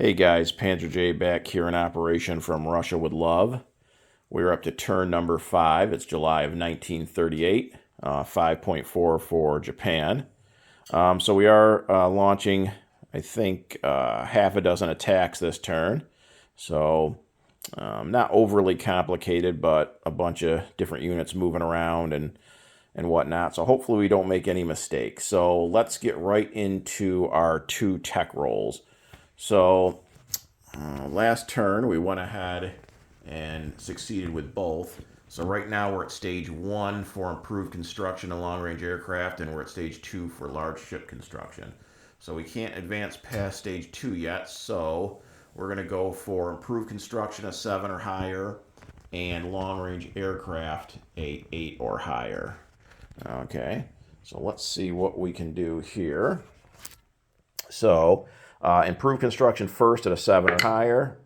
Hey guys, Panzer J back here in operation from Russia with Love. We're up to turn number 5. It's July of 1938, 5.4 for Japan. So we are launching, I think, half a dozen attacks this turn. So not overly complicated, but a bunch of different units moving around and whatnot. So hopefully we don't make any mistakes. So let's get right into our 2 tech rolls. So last turn we went ahead and succeeded with both. So right now we're at stage 1 for improved construction of long-range aircraft, and we're at stage 2 for large ship construction. So we can't advance past stage 2 yet, so we're going to go for improved construction of 7 or higher and long-range aircraft 8 or higher. Okay, so let's see what we can do here. So improved construction first at a 7 or higher,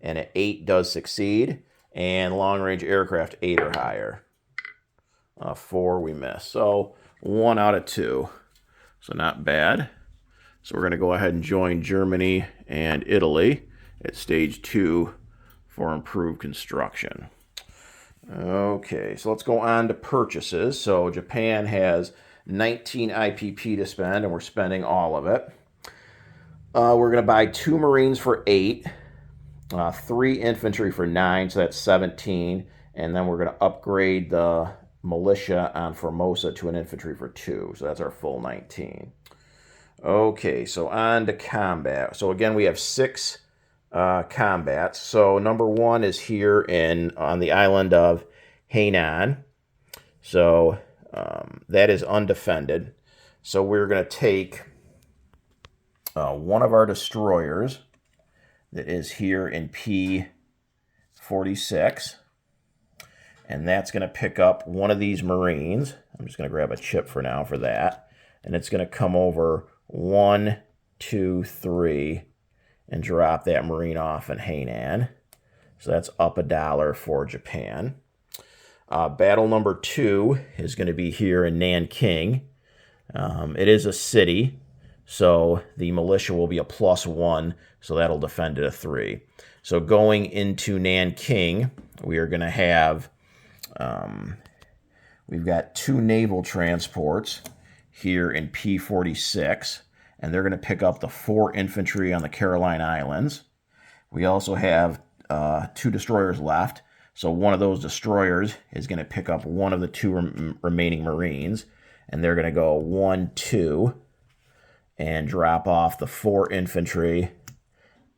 and at 8 does succeed, and long-range aircraft 8 or higher. 4 we miss, so 1 out of 2, so not bad. So we're going to go ahead and join Germany and Italy at stage 2 for improved construction. Okay, so let's go on to purchases. So Japan has 19 IPP to spend, and we're spending all of it. We're going to buy 2 Marines for 8, 3 infantry for 9, so that's 17, and then we're going to upgrade the militia on Formosa to an infantry for 2, so that's our full 19. Okay, so on to combat. So again, we have 6 combats. So number 1 is here on the island of Hainan. So that is undefended. So we're going to take one of our destroyers that is here in P46, and that's going to pick up one of these Marines. I'm just going to grab a chip for now for that, and it's going to come over 1, 2, 3, and drop that Marine off in Hainan. So that's up $1 for Japan. Battle number 2 is going to be here in Nanking. It is a city, so the militia will be a +1, so that'll defend it a 3. So going into Nanking, we are going to have, we've got 2 naval transports here in P46, and they're going to pick up the 4 infantry on the Caroline Islands. We also have 2 destroyers left, so one of those destroyers is going to pick up one of the 2 remaining Marines, and they're going to go 1, 2, and drop off the 4 infantry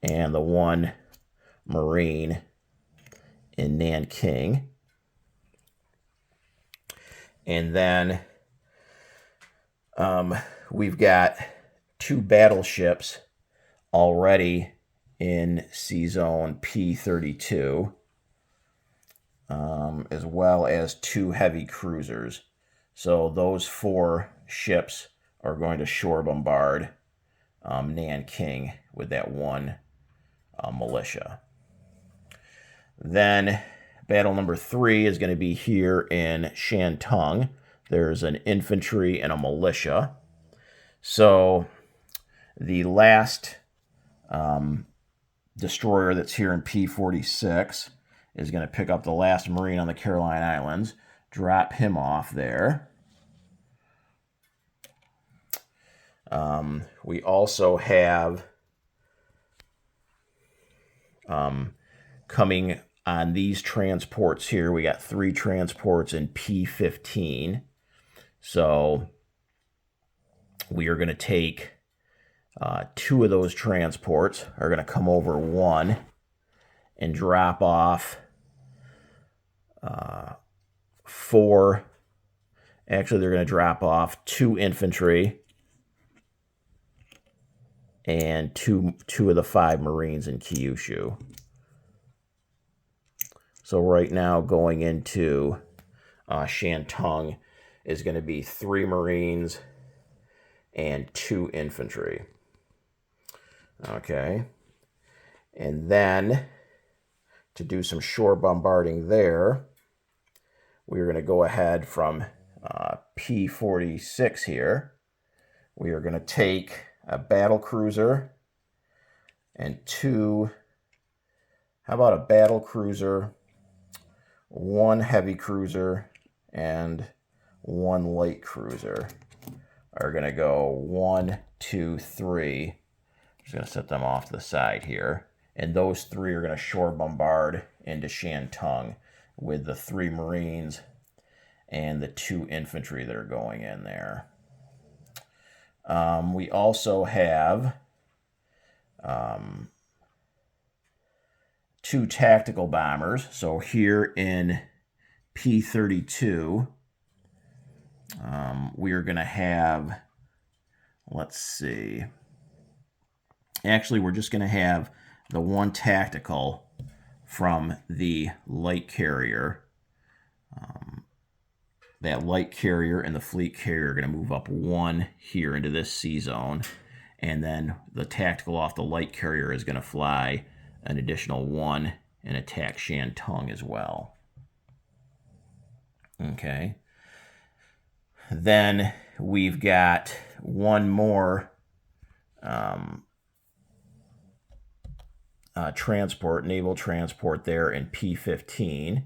and the 1 Marine in Nanking. And then we've got 2 battleships already in C-Zone P32, as well as 2 heavy cruisers. So those 4 ships are going to shore bombard Nanking with that 1 militia. Then battle number 3 is going to be here in Shantung. There's an infantry and a militia. So the last destroyer that's here in P46 is going to pick up the last Marine on the Caroline Islands, drop him off there. We also have coming on these transports here, we got 3 transports in P15. So we are going to take 2 of those transports, are going to come over 1 and drop off 4. Actually, they're going to drop off 2 infantry and two of the 5 Marines in Kyushu. So right now going into Shantung is going to be 3 Marines and 2 infantry. Okay. And then to do some shore bombarding there, we're going to go ahead from P46 here. We are going to take a battle cruiser and 2, how about a battle cruiser, 1 heavy cruiser, and 1 light cruiser are going to go 1, 2, 3. Just going to set them off to the side here. And those 3 are going to shore bombard into Shantung with the 3 Marines and the 2 infantry that are going in there. We also have 2 tactical bombers. So here in P-32, we are going to have, let's see, actually we're just going to have the 1 tactical from the light carrier. That light carrier and the fleet carrier are going to move up 1 here into this sea zone, and then the tactical off the light carrier is going to fly an additional 1 and attack Shantung as well. Okay. Then we've got 1 more transport, naval transport there in P-15.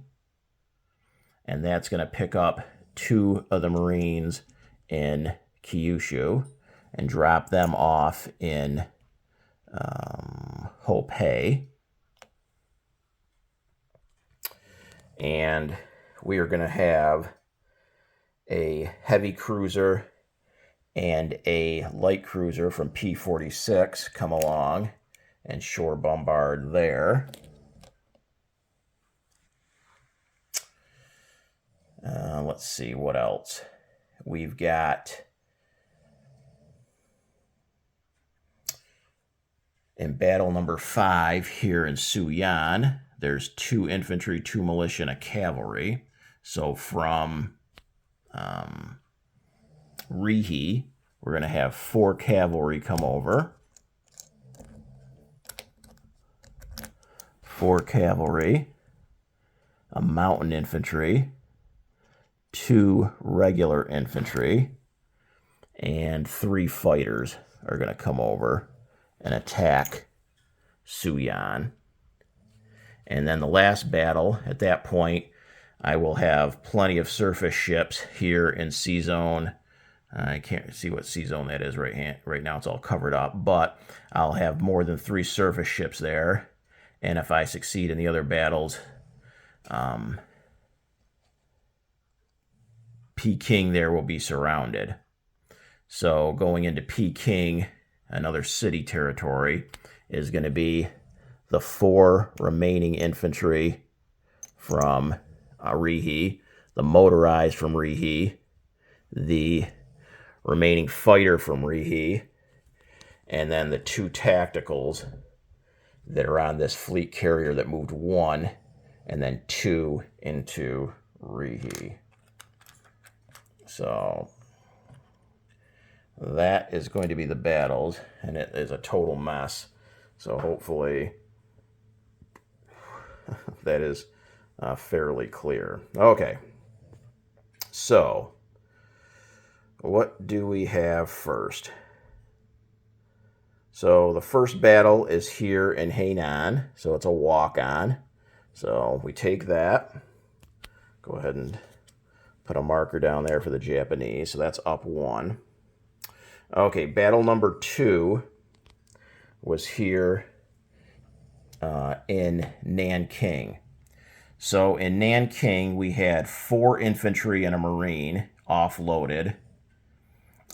And that's going to pick up 2 of the Marines in Kyushu and drop them off in Hopei. And we are going to have a heavy cruiser and a light cruiser from P-46 come along and shore bombard there. Let's see what else. We've got in battle number 5 here in Suyan, there's 2 infantry, 2 militia, and a cavalry. So from Rihe, we're going to have 4 cavalry come over. 4 cavalry, a mountain infantry, 2 regular infantry, and 3 fighters are going to come over and attack Suyan. And then the last battle, at that point, I will have plenty of surface ships here in Sea Zone. I can't see what Sea Zone that is right now. It's all covered up. But I'll have more than 3 surface ships there. And if I succeed in the other battles, Peking there will be surrounded. So going into Peking, another city territory, is going to be the 4 remaining infantry from Rihe, the motorized from Rihe, the remaining fighter from Rihe, and then the 2 tacticals that are on this fleet carrier that moved 1 and then 2 into Rihe. So that is going to be the battles, and it is a total mess. So hopefully that is fairly clear. Okay, so what do we have first? So the first battle is here in Hainan, so it's a walk-on. So we take that, go ahead and put a marker down there for the Japanese, so that's up 1. Okay, battle number 2 was here in Nanking. So in Nanking, we had 4 infantry and a marine offloaded,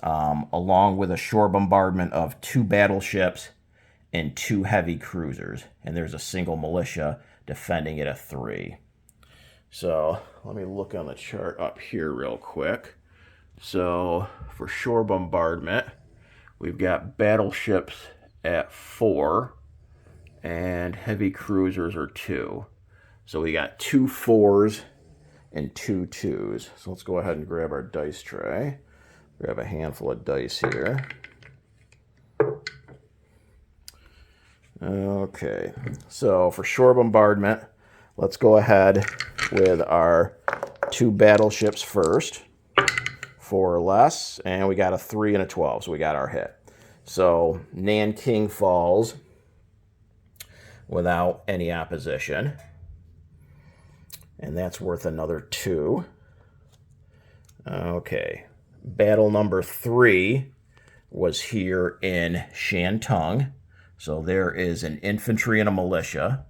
along with a shore bombardment of 2 battleships and 2 heavy cruisers. And there's a single militia defending it at 3. So let me look on the chart up here real quick. So for shore bombardment, we've got battleships at 4 and heavy cruisers are 2. So we got 2 4s and 2 2s. So let's go ahead and grab our dice tray. Grab a handful of dice here. Okay, so for shore bombardment, let's go ahead with our 2 battleships first. 4 or less, and we got a 3 and a 12, so we got our hit. So Nanking falls without any opposition. And that's worth another 2. Okay. Battle number 3 was here in Shantung. So there is an infantry and a militia.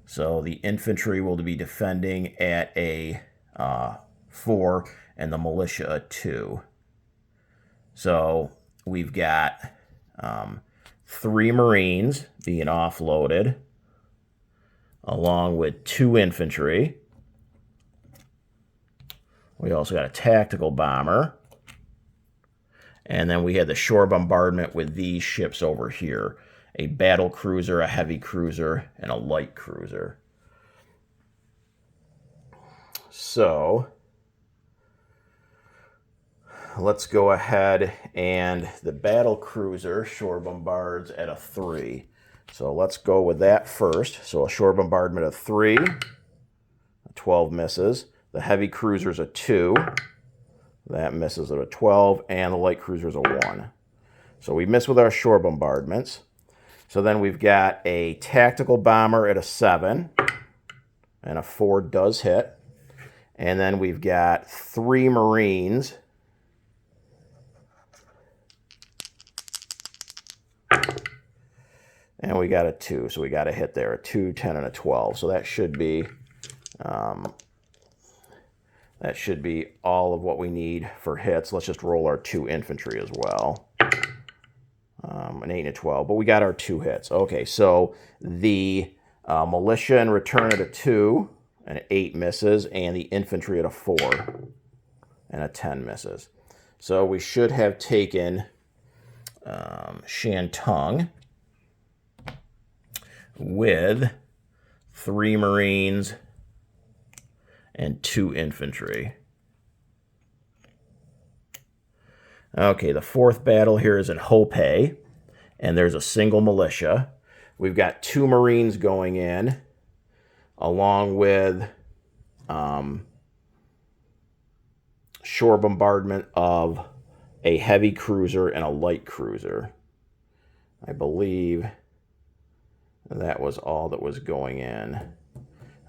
So the infantry will be defending at a 4 and the militia a 2. So we've got 3 Marines being offloaded, along with 2 infantry. We also got a tactical bomber. And then we had the shore bombardment with these ships over here. A battle cruiser, a heavy cruiser, and a light cruiser. So let's go ahead, and the battle cruiser shore bombards at a 3. So let's go with that first. So a shore bombardment of 3, 12 misses. The heavy cruiser's a 2. That misses at a 12, and the light cruiser's a 1. So we miss with our shore bombardments. So then we've got a tactical bomber at a 7, and a 4 does hit. And then we've got 3 Marines. And we got a 2, so we got a hit there, a 2, 10, and a 12. So that should be all of what we need for hits. Let's just roll our 2 infantry as well. An 8 and a 12, but we got our 2 hits. Okay, so the militia in return at a 2, and an 8 misses, and the infantry at a 4, and a 10 misses. So we should have taken Shantung with 3 Marines and 2 infantry. Okay, the 4th battle here is in Hope, and there's a single militia. We've got 2 Marines going in, along with shore bombardment of a heavy cruiser and a light cruiser. I believe that was all that was going in.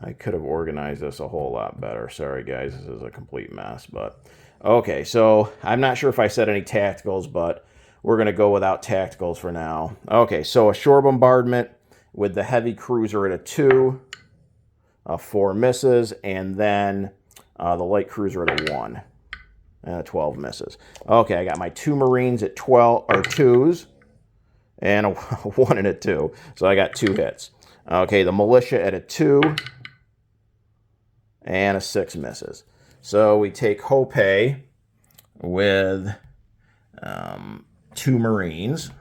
I could have organized this a whole lot better. Sorry, guys, this is a complete mess. But okay, so I'm not sure if I said any tacticals, but we're going to go without tacticals for now. Okay, so a shore bombardment with the heavy cruiser at a 2, a 4 misses, and then the light cruiser at a 1, and a 12 misses. Okay, I got my 2 Marines at 12 or 2s, and a 1 and a 2. So I got 2 hits. Okay, the militia at a 2, and a 6 misses. So we take Hope with 2 Marines.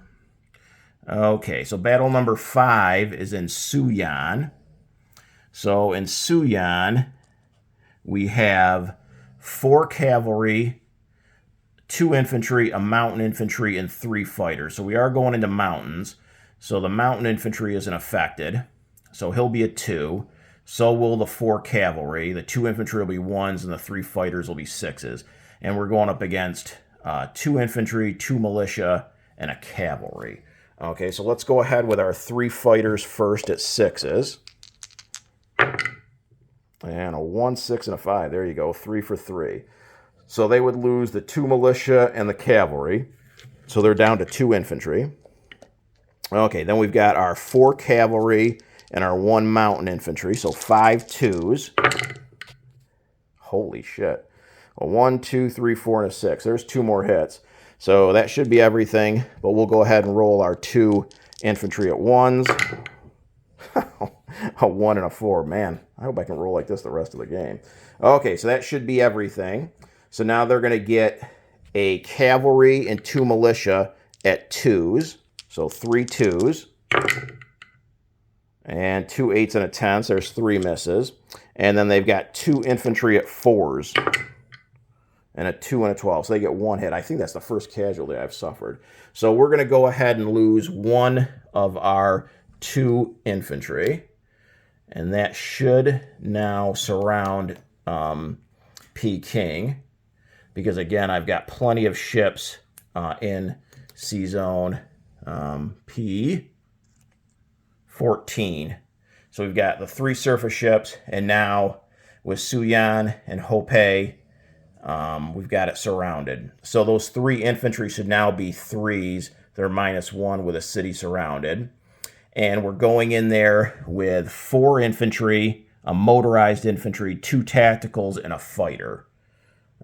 Okay, so battle number 5 is in Suyan. So in Suyan, we have 4 cavalry, 2 infantry, a mountain infantry, and 3 fighters. So we are going into mountains. So the mountain infantry isn't affected. So he'll be a 2. So will the 4 cavalry. The 2 infantry will be 1s, and the 3 fighters will be 6s. And we're going up against 2 infantry, 2 militia, and a cavalry. Okay, so let's go ahead with our 3 fighters first at 6s. And a 1, 6, and a 5. There you go, 3 for 3. So they would lose the 2 militia and the cavalry. So they're down to 2 infantry. Okay, then we've got our 4 cavalry and our 1 mountain infantry, so 5 2s. Holy shit. A 1, 2, 3, 4, and a 6. There's 2 more hits. So that should be everything, but we'll go ahead and roll our 2 infantry at 1s. A 1 and a 4. Man, I hope I can roll like this the rest of the game. Okay, so that should be everything. So now they're going to get a cavalry and 2 militia at 2s. So 3 2s. And 2 8s and a 10. So there's 3 misses. And then they've got 2 infantry at 4s. And a 2 and a 12. So they get 1 hit. I think that's the first casualty I've suffered. So we're going to go ahead and lose 1 of our 2 infantry. And that should now surround Peking. Because, again, I've got plenty of ships in C-Zone P14. So we've got the 3 surface ships, and now with Suyan and Hope, we've got it surrounded. So those 3 infantry should now be 3s. They're -1 with a city surrounded. And we're going in there with 4 infantry, a motorized infantry, 2 tacticals, and a fighter.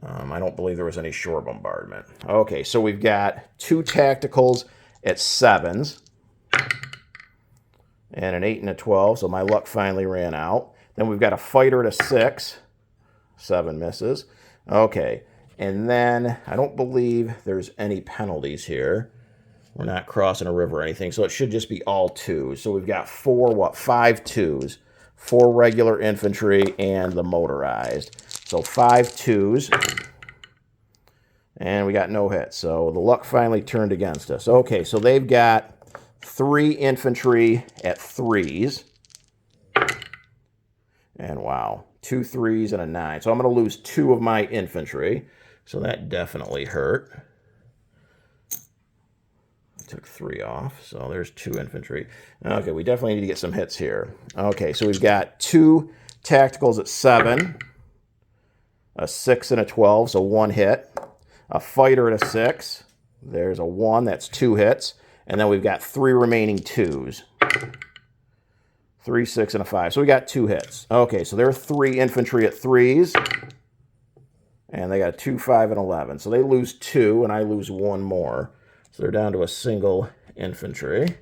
I don't believe there was any shore bombardment. Okay, so we've got 2 tacticals at 7s, and an 8 and a 12, so my luck finally ran out. Then we've got a fighter at a 6, 7 misses. Okay, and then I don't believe there's any penalties here. We're not crossing a river or anything, so it should just be all 2s. So we've got 5 2s, 4 regular infantry, and the motorized. So 5 2s, and we got no hits. So the luck finally turned against us. Okay, so they've got 3 infantry at 3s, and wow, 2 3s and a 9. So I'm going to lose 2 of my infantry, so that definitely hurt. Took 3 off, so there's 2 infantry. Okay, we definitely need to get some hits here. Okay, so we've got 2 tacticals at 7, a 6 and a 12, so 1 hit. A fighter at a 6, there's a 1, that's 2 hits. And then we've got 3 remaining 2s. 3, 6, and a 5. So we got 2 hits. Okay, so there are 3 infantry at 3s. And they got 2, 5, and 11. So they lose 2, and I lose 1 more. So they're down to a single infantry.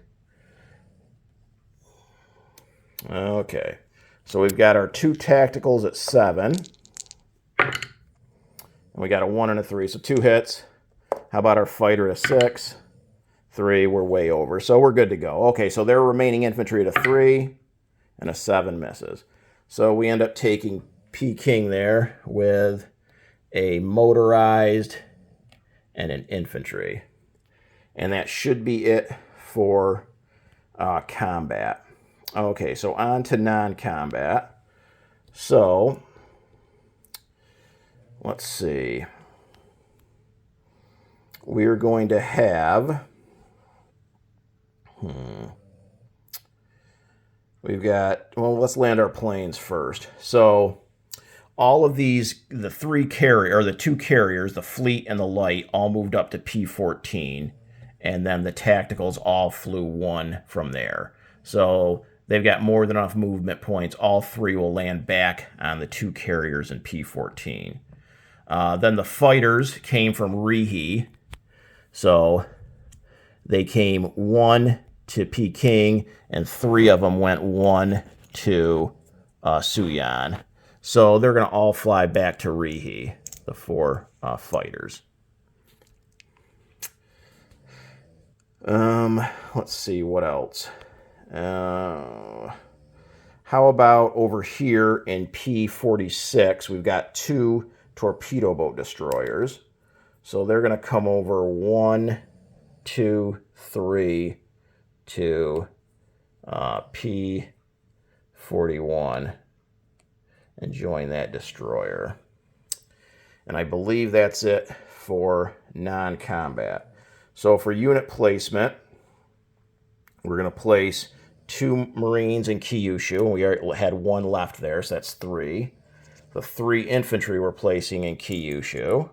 Okay, so we've got our 2 tacticals at 7. And we got a 1 and a 3, so 2 hits. How about our fighter at a 6? 3, we're way over, so we're good to go. Okay, so their remaining infantry at a 3, and a 7 misses. So we end up taking Peking there with a motorized and an infantry. And that should be it for combat. Okay, so on to non-combat. So, let's see. We're going to have... We've got... Well, let's land our planes first. So, all of these, the 2 carriers, the fleet and the light, all moved up to P-14. And then the tacticals all flew 1 from there. So they've got more than enough movement points. All 3 will land back on the 2 carriers in P-14. Then the fighters came from Rihe. So they came 1 to Peking, and 3 of them went 1 to Suyan. So they're going to all fly back to Rihe, the 4 fighters. Let's see, what else? How about over here in P-46, we've got 2 torpedo boat destroyers. So they're going to come over 1, 2, 3 to P-41 and join that destroyer. And I believe that's it for non-combat. So for unit placement, we're going to place 2 Marines in Kyushu, and we already had 1 left there, so that's 3. The 3 infantry we're placing in Kyushu.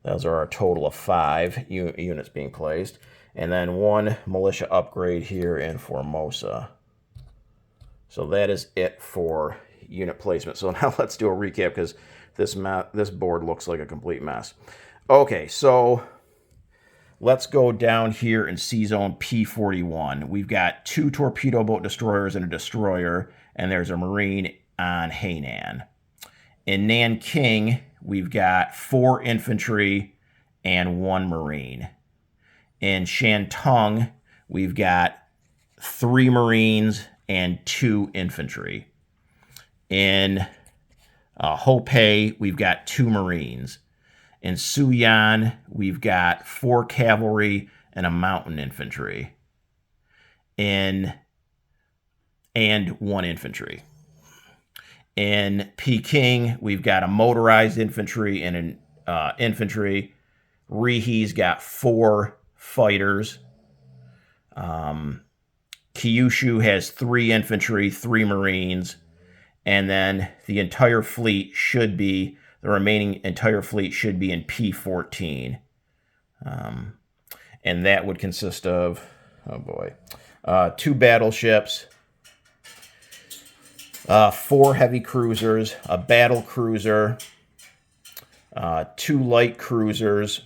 Those are our total of 5 units being placed. And then 1 militia upgrade here in Formosa. So that is it for unit placement. So now let's do a recap, because this board looks like a complete mess. Okay, so let's go down here in C-Zone P-41. We've got 2 torpedo boat destroyers and a destroyer, and there's a Marine on Hainan. In Nanking, we've got 4 infantry and 1 Marine. In Shantung, we've got 3 Marines and 2 infantry. In Hope, we've got 2 Marines. In Suyan, we've got 4 cavalry and a mountain infantry. And 1 infantry. In Peking, we've got a motorized infantry and an infantry. Rihe's got 4 fighters. Kyushu has 3 infantry, 3 marines, and then the entire fleet should be, the remaining entire fleet should be in P14. And that would consist of, 2 battleships, 4 heavy cruisers, a battle cruiser, 2 light cruisers,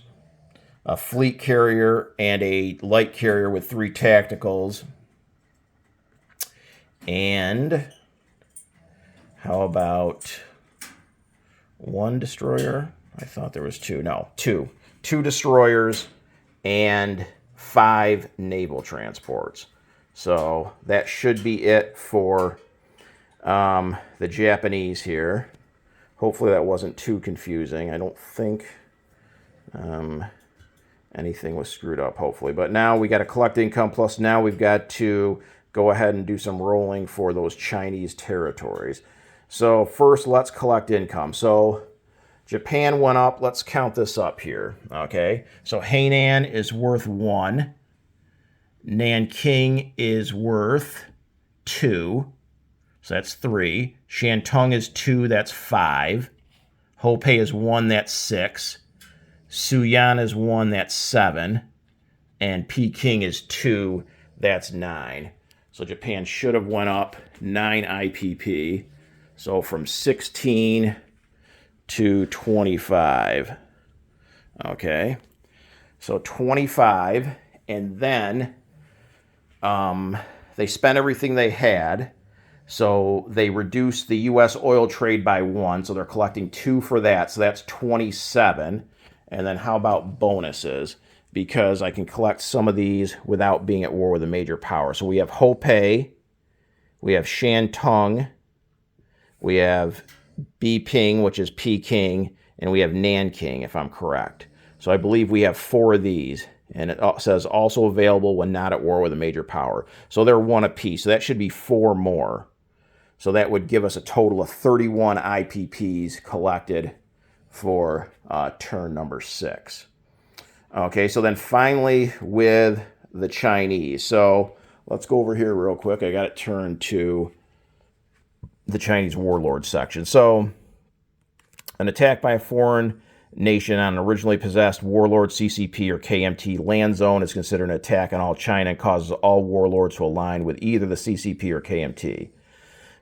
a fleet carrier, and a light carrier with 3 tacticals. And how about 1 destroyer? I thought there was 2. No, 2. 2 destroyers and 5 naval transports. So that should be it for the Japanese here. Hopefully that wasn't too confusing. I don't think anything was screwed up, hopefully. But now we got to collect income, plus now we've got to go ahead and do some rolling for those Chinese territories. So first, let's collect income. So Japan went up. Let's count this up here, okay? So Hainan is worth 1. Nanking is worth 2. So that's 3. Shantung is 2. That's 5. Hopei is 1. That's 6. Suyan is 1. That's 7. And Peking is 2. That's 9. So Japan should have went up 9 IPP. So from 16 to 25. Okay. So 25. And then they spent everything they had. So they reduced the U.S. oil trade by 1. So they're collecting 2 for that. So that's 27. And then how about bonuses? Because I can collect some of these without being at war with a major power. So we have Hopei, we have Shantung, we have Biping, which is Peking, and we have Nanking, if I'm correct. So I believe we have 4 of these. And it says also available when not at war with a major power. So they're 1 apiece. So that should be 4 more. So that would give us a total of 31 IPPs collected for turn number 6. Okay, so then finally with the Chinese. So let's go over here real quick. I got it turned to the Chinese warlord section. So an attack by a foreign nation on an originally possessed warlord, CCP, or KMT land zone is considered an attack on all China and causes all warlords to align with either the CCP or KMT.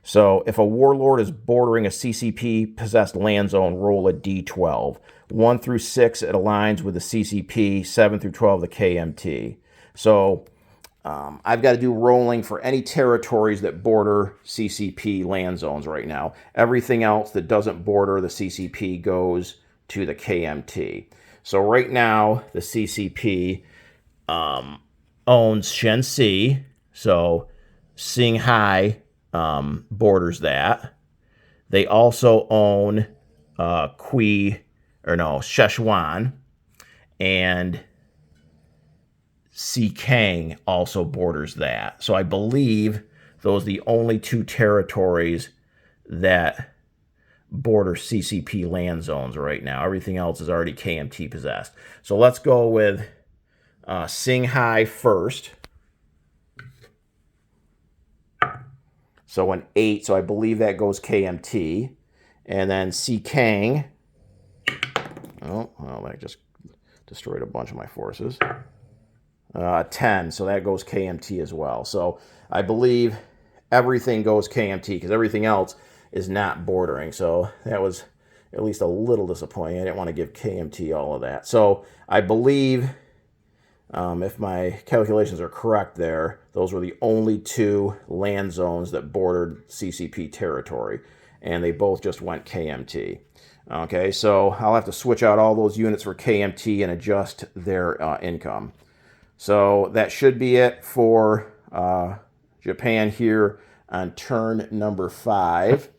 So if a warlord is bordering a CCP-possessed land zone, roll a D12. 1 through 6, it aligns with the CCP. 7 through 12, the KMT. So I've got to do rolling for any territories that border CCP land zones right now. Everything else that doesn't border the CCP goes to the KMT. So right now, the CCP owns Shenxi. So Qinghai borders that. They also own Szechuan, and Xikang also borders that. So I believe those are the only 2 territories that border CCP land zones right now. Everything else is already KMT possessed. So let's go with Qinghai first. So an 8, so I believe that goes KMT. And then Xikang. Oh, well, I just destroyed a bunch of my forces. 10, so that goes KMT as well. So I believe everything goes KMT because everything else is not bordering. So that was at least a little disappointing. I didn't want to give KMT all of that. So I believe, if my calculations are correct there, those were the only 2 land zones that bordered CCP territory. And they both just went KMT. Okay, so I'll have to switch out all those units for KMT and adjust their income. So that should be it for Japan here on turn number 5.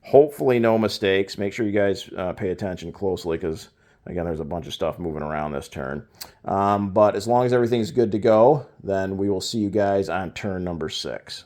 Hopefully no mistakes. Make sure you guys pay attention closely because, again, there's a bunch of stuff moving around this turn. But as long as everything's good to go, then we will see you guys on turn number 6.